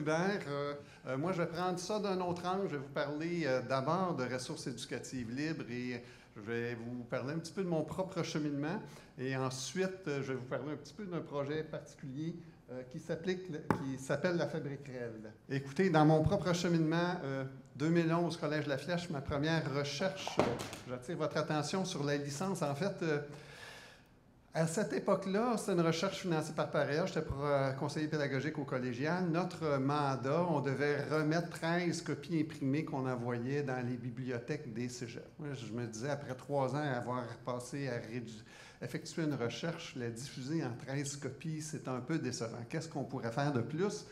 Hubert. Moi, je vais prendre ça d'un autre angle. Je vais vous parler d'abord de ressources éducatives libres et je vais vous parler un petit peu de mon propre cheminement. Et ensuite, je vais vous parler un petit peu d'un projet particulier qui s'appelle la Fabrique réelle. Écoutez, dans mon propre cheminement, 2011, Collège La Flèche, ma première recherche, j'attire votre attention sur la licence. En fait, à cette époque-là, c'était une recherche financée par Paréa. J'étais conseiller pédagogique au collégial. Notre mandat, on devait remettre 13 copies imprimées qu'on envoyait dans les bibliothèques des cégeps. Moi, je me disais, après 3 ans, avoir passé à effectuer une recherche, la diffuser en 13 copies, c'est un peu décevant. Qu'est-ce qu'on pourrait faire de plus?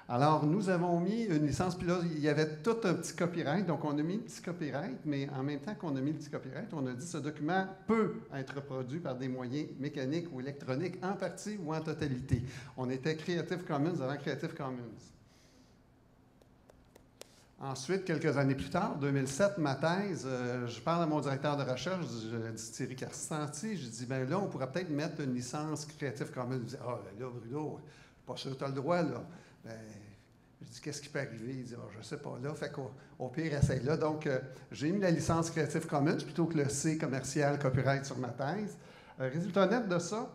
Alors, nous avons mis une licence, puis là, il y avait tout un petit copyright, donc on a mis le petit copyright, mais en même temps qu'on a mis le petit copyright, on a dit que ce document peut être reproduit par des moyens mécaniques ou électroniques, en partie ou en totalité. On était Creative Commons avant Creative Commons. Ensuite, quelques années plus tard, 2007, ma thèse, je parle à mon directeur de recherche, je dis Thierry Carsanti, je dis, bien là, on pourrait peut-être mettre une licence Creative Commons. Il dit, ah, là, Bruno, je suis pas sûr que tu as le droit, là. Ben, je dis, qu'est-ce qui peut arriver? Il dit, oh, je ne sais pas là. Fait qu'au pire, essaye là. Donc, j'ai mis la licence Creative Commons plutôt que le C commercial copyright sur ma thèse. Résultat net de ça,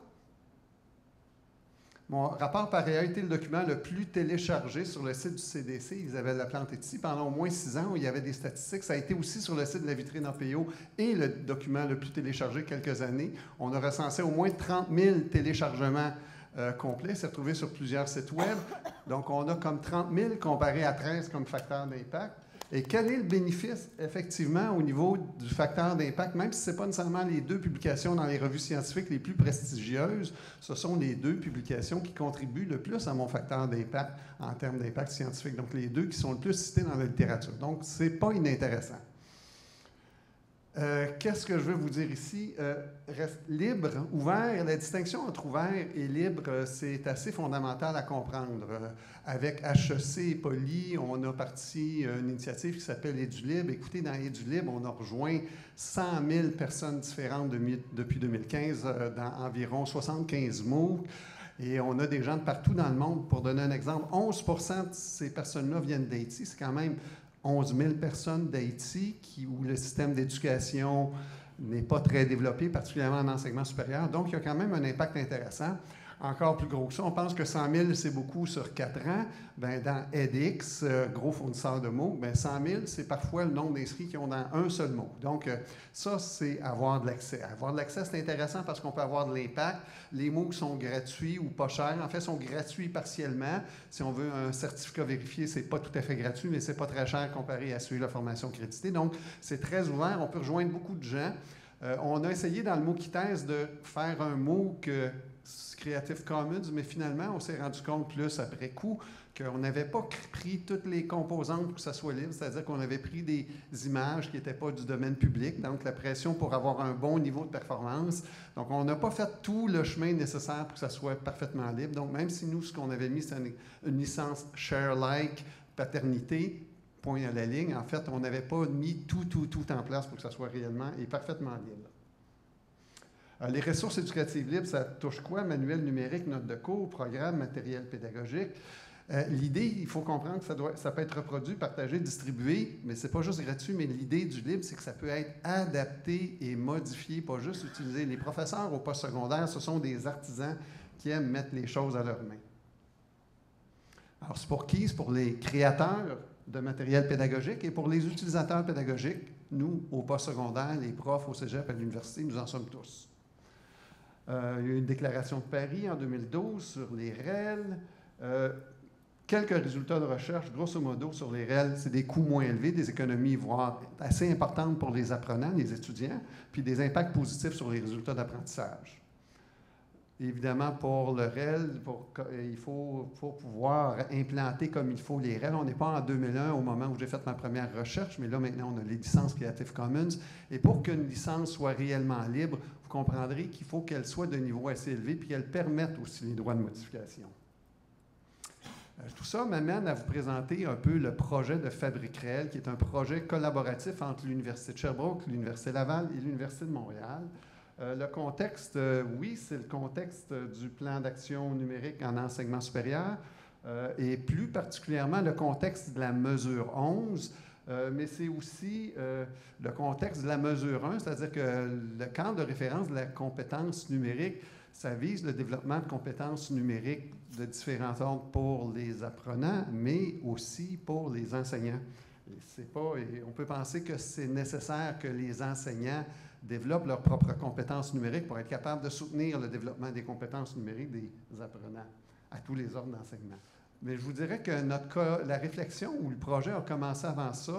mon rapport Paréa a été le document le plus téléchargé sur le site du CDC, Isabelle Laplante est ici, pendant au moins 6 ans où il y avait des statistiques. Ça a été aussi sur le site de la vitrine APO et le document le plus téléchargé quelques années. On a recensé au moins 30 000 téléchargements complet, c'est retrouvé sur plusieurs sites web. Donc, on a comme 30 000 comparé à 13 comme facteur d'impact. Et quel est le bénéfice, effectivement, au niveau du facteur d'impact, même si ce n'est pas nécessairement les 2 publications dans les revues scientifiques les plus prestigieuses, ce sont les 2 publications qui contribuent le plus à mon facteur d'impact en termes d'impact scientifique. Donc, les 2 qui sont le plus cités dans la littérature. Donc, ce n'est pas inintéressant. Qu'est-ce que je veux vous dire ici? Reste libre, ouvert. La distinction entre ouvert et libre, c'est assez fondamental à comprendre. Avec HEC et Poly, on a parti une initiative qui s'appelle EduLibre. Écoutez, dans EduLibre, on a rejoint 100 000 personnes différentes depuis 2015 dans environ 75 MOOC. Et on a des gens de partout dans le monde. Pour donner un exemple, 11 % de ces personnes-là viennent d'Haïti. C'est quand même 11 000 personnes d'Haïti où le système d'éducation n'est pas très développé, particulièrement en enseignement supérieur. Donc, il y a quand même un impact intéressant. Encore plus gros que ça, on pense que 100 000, c'est beaucoup sur 4 ans. Bien, dans edX, gros fournisseur de mots, bien, 100 000, c'est parfois le nombre d'inscrits qui ont dans un seul mot. Donc, ça, c'est avoir de l'accès. Avoir de l'accès, c'est intéressant parce qu'on peut avoir de l'impact. Les mots sont gratuits ou pas chers. En fait, sont gratuits partiellement. Si on veut un certificat vérifié, c'est pas tout à fait gratuit, mais c'est pas très cher comparé à celui de la formation créditée. Donc, c'est très ouvert. On peut rejoindre beaucoup de gens. On a essayé dans le MOOC thèse de faire un MOOC Creative Commons, mais finalement, on s'est rendu compte plus après coup qu'on n'avait pas pris toutes les composantes pour que ça soit libre, c'est-à-dire qu'on avait pris des images qui n'étaient pas du domaine public, donc la pression pour avoir un bon niveau de performance. Donc, on n'a pas fait tout le chemin nécessaire pour que ça soit parfaitement libre. Donc, même si nous, ce qu'on avait mis, c'est une licence share-like paternité, point à la ligne, en fait, on n'avait pas mis tout en place pour que ça soit réellement et parfaitement libre. Les ressources éducatives libres, ça touche quoi? Manuel numérique, notes de cours, programme, matériel pédagogique. L'idée, il faut comprendre que ça peut être reproduit, partagé, distribué, mais ce n'est pas juste gratuit, mais l'idée du libre, c'est que ça peut être adapté et modifié, pas juste utilisé. Les professeurs au postsecondaire, ce sont des artisans qui aiment mettre les choses à leurs mains. Alors, c'est pour qui? C'est pour les créateurs de matériel pédagogique et pour les utilisateurs pédagogiques. Nous, au postsecondaire, les profs au cégep à l'université, nous en sommes tous. Il y a eu une déclaration de Paris en 2012 sur les REL. Quelques résultats de recherche, grosso modo, sur les REL, c'est des coûts moins élevés, des économies, voire assez importantes pour les apprenants, les étudiants, puis des impacts positifs sur les résultats d'apprentissage. Évidemment, pour le REL, il faut pouvoir implanter comme il faut les REL. On n'est pas en 2001 au moment où j'ai fait ma première recherche, mais là, maintenant, on a les licences Creative Commons. Et pour qu'une licence soit réellement libre, vous comprendrez qu'il faut qu'elle soit de niveau assez élevé puis qu'elle permette aussi les droits de modification. Tout ça m'amène à vous présenter un peu le projet de Fabrique réelle, qui est un projet collaboratif entre l'Université de Sherbrooke, l'Université Laval et l'Université de Montréal. Le contexte, oui, c'est le contexte du plan d'action numérique en enseignement supérieur. et plus particulièrement le contexte de la mesure 11, mais c'est aussi le contexte de la mesure 1, c'est-à-dire que le cadre de référence de la compétence numérique, ça vise le développement de compétences numériques de différents ordres pour les apprenants, mais aussi pour les enseignants. Et on peut penser que c'est nécessaire que les enseignants développent leurs propres compétences numériques pour être capables de soutenir le développement des compétences numériques des apprenants à tous les ordres d'enseignement. Mais je vous dirais que la réflexion ou le projet a commencé avant ça.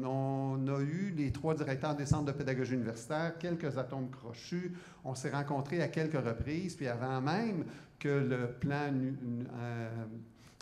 On a eu les 3 directeurs des centres de pédagogie universitaire, quelques atomes crochus. On s'est rencontrés à quelques reprises, puis avant même que le plan...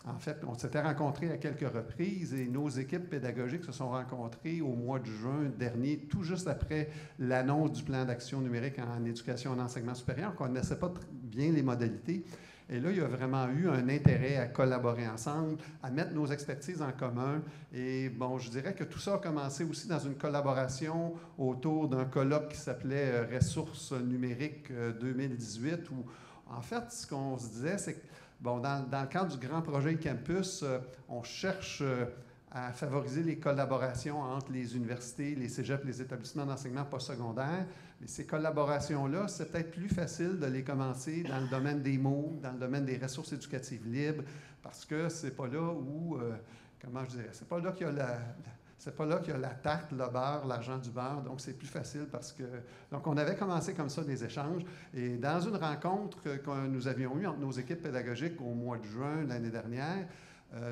en fait, on s'était rencontrés à quelques reprises et nos équipes pédagogiques se sont rencontrées au mois de juin dernier, tout juste après l'annonce du plan d'action numérique en éducation et en enseignement supérieur. On ne connaissait pas bien les modalités. Et là, il y a vraiment eu un intérêt à collaborer ensemble, à mettre nos expertises en commun. Et bon, je dirais que tout ça a commencé aussi dans une collaboration autour d'un colloque qui s'appelait Ressources numériques 2018, où en fait, ce qu'on se disait, c'est que bon, dans le cadre du grand projet Campus, on cherche à favoriser les collaborations entre les universités, les cégeps, les établissements d'enseignement postsecondaire. Mais ces collaborations-là, c'est peut-être plus facile de les commencer dans le domaine des MOOC, dans le domaine des ressources éducatives libres, parce que c'est pas là où, comment je dirais, c'est pas là qu'il y a c'est pas là qu'il y a la tarte, le beurre, l'argent du beurre, donc c'est plus facile parce que... Donc, on avait commencé comme ça des échanges, et dans une rencontre que nous avions eue entre nos équipes pédagogiques au mois de juin l'année dernière,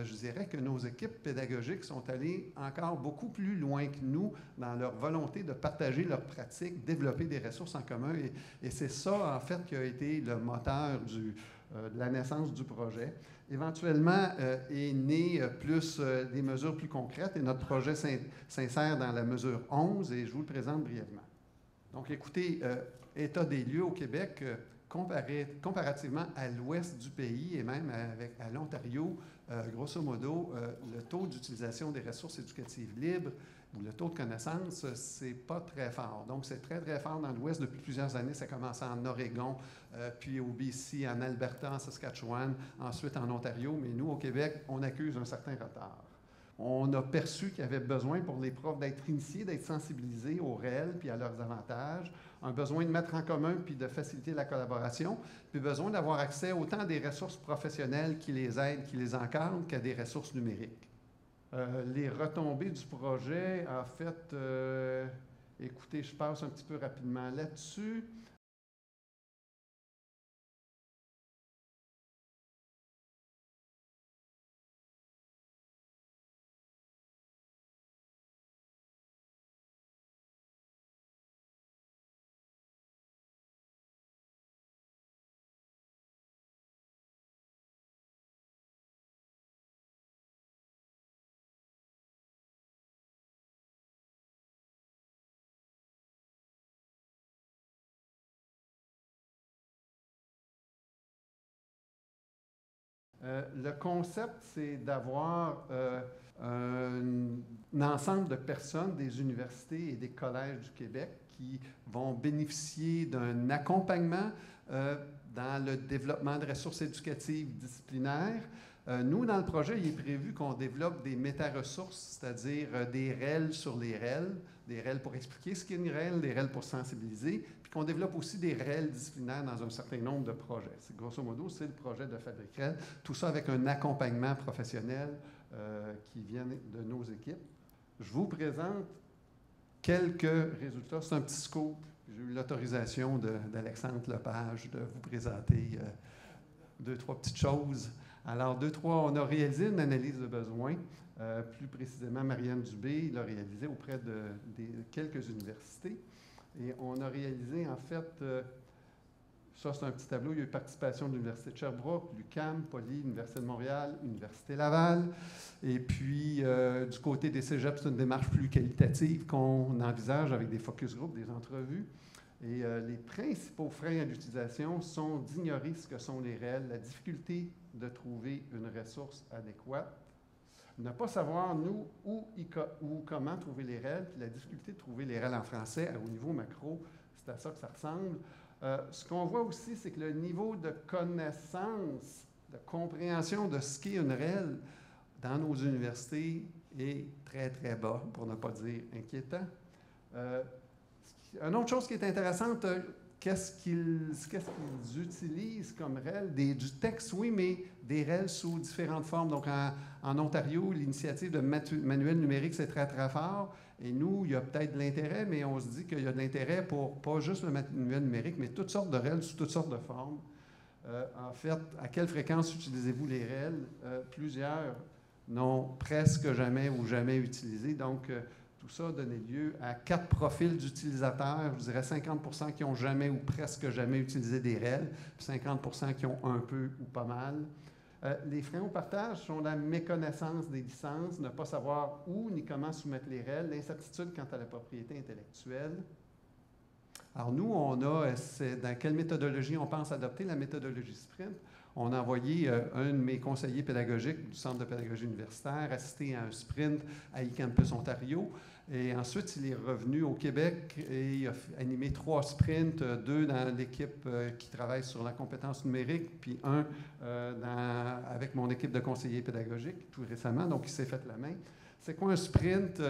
je dirais que nos équipes pédagogiques sont allées encore beaucoup plus loin que nous dans leur volonté de partager leurs pratiques, développer des ressources en commun, et c'est ça, en fait, qui a été le moteur de la naissance du projet. Éventuellement, est né plus des mesures plus concrètes, et notre projet s'insère dans la mesure 11, et je vous le présente brièvement. Donc, écoutez, état des lieux au Québec, comparativement à l'ouest du pays et même à l'Ontario, grosso modo, le taux d'utilisation des ressources éducatives libres ou le taux de connaissance, c'est pas très fort. Donc, c'est très, très fort dans l'ouest depuis plusieurs années. Ça commence en Oregon, puis au BC, en Alberta, en Saskatchewan, ensuite en Ontario. Mais nous, au Québec, on accuse un certain retard. On a perçu qu'il y avait besoin pour les profs d'être initiés, d'être sensibilisés au réel puis à leurs avantages, un besoin de mettre en commun puis de faciliter la collaboration, puis besoin d'avoir accès autant à des ressources professionnelles qui les aident, qui les encadrent, qu'à des ressources numériques. Les retombées du projet, en fait, écoutez, je passe un petit peu rapidement là-dessus. Le concept, c'est d'avoir un ensemble de personnes des universités et des collèges du Québec qui vont bénéficier d'un accompagnement dans le développement de ressources éducatives disciplinaires. Nous, dans le projet, il est prévu qu'on développe des méta-ressources, c'est-à-dire des REL sur les REL, des REL pour expliquer ce qu'est une REL, des REL pour sensibiliser, puis qu'on développe aussi des REL disciplinaires dans un certain nombre de projets. Grosso modo, c'est le projet de Fabrique REL. Tout ça avec un accompagnement professionnel qui vient de nos équipes. Je vous présente quelques résultats. C'est un petit scoop. J'ai eu l'autorisation d'Alexandre Lepage de vous présenter 2-3 petites choses. Alors, on a réalisé une analyse de besoins. Plus précisément, Marianne Dubé l'a réalisé auprès de quelques universités. Et on a réalisé, en fait, ça c'est un petit tableau, il y a eu participation de l'Université de Sherbrooke, l'UQAM, Poly, l'Université de Montréal, l'Université Laval. Et puis, du côté des cégeps, c'est une démarche plus qualitative qu'on envisage avec des focus groups, des entrevues. Et les principaux freins à l'utilisation sont d'ignorer ce que sont les REL, la difficulté de trouver une ressource adéquate, ne pas savoir, nous, où comment trouver les REL, puis la difficulté de trouver les REL en français au niveau macro, c'est à ça que ça ressemble. Ce qu'on voit aussi, c'est que le niveau de connaissance de compréhension de ce qu'est une REL dans nos universités est très, très bas, pour ne pas dire inquiétant. Une autre chose qui est intéressante, qu'est-ce qu'ils utilisent comme REL? Du texte, oui, mais des REL sous différentes formes. Donc, en Ontario, l'initiative de manuel numérique, c'est très, très fort. Et nous, il y a peut-être de l'intérêt, mais on se dit qu'il y a de l'intérêt pour pas juste le manuel numérique, mais toutes sortes de REL sous toutes sortes de formes. En fait, à quelle fréquence utilisez-vous les REL? Plusieurs n'ont presque jamais ou jamais utilisé. Donc, tout ça a donné lieu à 4 profils d'utilisateurs. Je dirais 50% qui n'ont jamais ou presque jamais utilisé des REL, puis 50% qui ont un peu ou pas mal. Les freins au partage sont la méconnaissance des licences, ne pas savoir où ni comment soumettre les REL, l'incertitude quant à la propriété intellectuelle. Alors nous, on a, dans quelle méthodologie on pense adopter? La méthodologie Sprint. On a envoyé un de mes conseillers pédagogiques du Centre de pédagogie universitaire assister à un sprint à eCampus Ontario. Et ensuite, il est revenu au Québec et il a animé 3 sprints, 2 dans l'équipe qui travaille sur la compétence numérique, puis un avec mon équipe de conseillers pédagogiques tout récemment. Donc, il s'est fait la main. C'est quoi un sprint?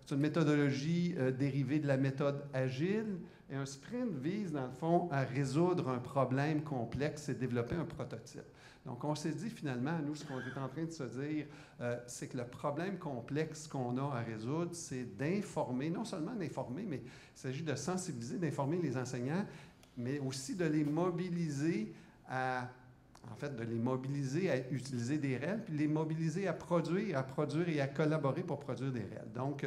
C'est une méthodologie dérivée de la méthode agile. Et un sprint vise, dans le fond, à résoudre un problème complexe et développer un prototype. Donc, on s'est dit finalement, nous, ce qu'on est en train de se dire, c'est que le problème complexe qu'on a à résoudre, c'est d'informer, non seulement d'informer, mais il s'agit de sensibiliser, d'informer les enseignants, mais aussi de les mobiliser à utiliser des REL, puis les mobiliser à produire et à collaborer pour produire des REL. Donc,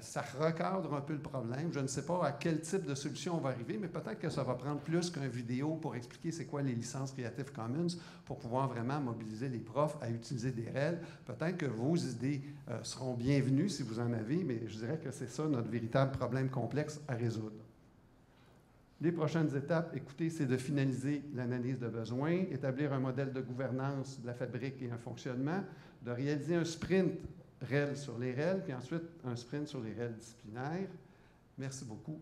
ça recadre un peu le problème. Je ne sais pas à quel type de solution on va arriver, mais peut-être que ça va prendre plus qu'une vidéo pour expliquer c'est quoi les licences Creative Commons pour pouvoir vraiment mobiliser les profs à utiliser des REL. Peut-être que vos idées seront bienvenues si vous en avez, mais je dirais que c'est ça notre véritable problème complexe à résoudre. Les prochaines étapes, écoutez, c'est de finaliser l'analyse de besoins, établir un modèle de gouvernance de la fabrique et un fonctionnement, de réaliser un sprint REL sur les REL, puis ensuite un sprint sur les REL disciplinaires. Merci beaucoup.